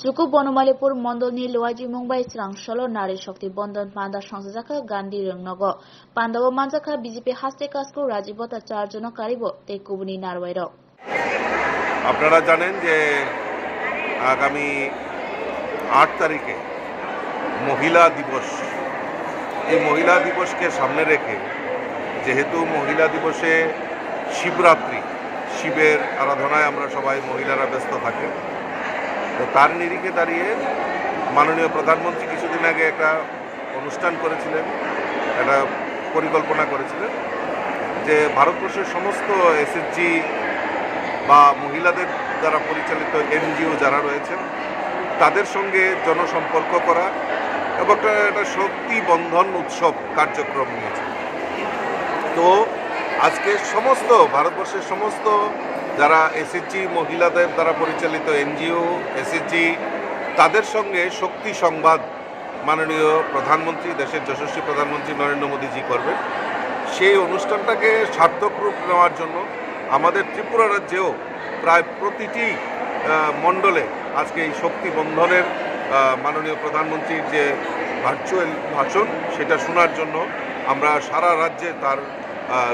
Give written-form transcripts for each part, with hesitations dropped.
Cukup Bonomalipur Mondolni Luwaji Mumbai Srang Solo Nari Shakti Bondon Panda Sangsajaka Gandhi Rungnogo Pandawo Manjaka BJP Haste Kasko Rajibota Charjono Karibo Te Kubuni Narwairo আপনারা জানেন যে আগামী ৮ তারিখে মহিলা দিবস। এই মহিলা দিবসকে সামনে রেখে যেহেতু মহিলা দিবসে শিবরাত্রি, শিবের আরাধনায় আমরা সবাই মহিলারা ব্যস্ত থাকি, তো তার নিরিখে দাঁড়িয়ে মাননীয় প্রধানমন্ত্রী কিছুদিন আগে একটা অনুষ্ঠান করেছিলেন, একটা পরিকল্পনা করেছিলেন যে ভারতবর্ষের সমস্ত এসএসজি বা মহিলাদের দ্বারা পরিচালিত এনজিও যারা রয়েছেন তাদের সঙ্গে জনসম্পর্ক করা এবং একটা শক্তি বন্ধন উৎসব কার্যক্রম নিয়েছে। তো আজকে সমস্ত ভারতবর্ষের সমস্ত যারা এসএসজি মহিলাদের দ্বারা পরিচালিত এনজিও এসএসজি তাদের সঙ্গে শক্তি সংবাদ মাননীয় প্রধানমন্ত্রী, দেশের যশস্বী প্রধানমন্ত্রী নরেন্দ্র মোদীজি করবেন। সেই অনুষ্ঠানটাকে সার্থক রূপ নেওয়ার জন্য আমাদের ত্রিপুরা রাজ্যেও প্রায় প্রতিটি মণ্ডলে আজকে এই শক্তি বন্ধনের মাননীয় প্রধানমন্ত্রীর যে ভার্চুয়াল ভাষণ সেটা শোনার জন্য আমরা সারা রাজ্যে তার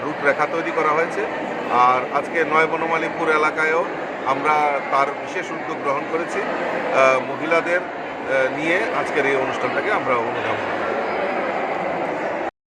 রূপরেখা তৈরি করা হয়েছে। আর আজকে নয় বনমালীপুর এলাকায়ও আমরা তার বিশেষ উদ্যোগ গ্রহণ করেছি, মহিলাদের নিয়ে আজকের এই অনুষ্ঠানটাকে আমরা অনুধাবন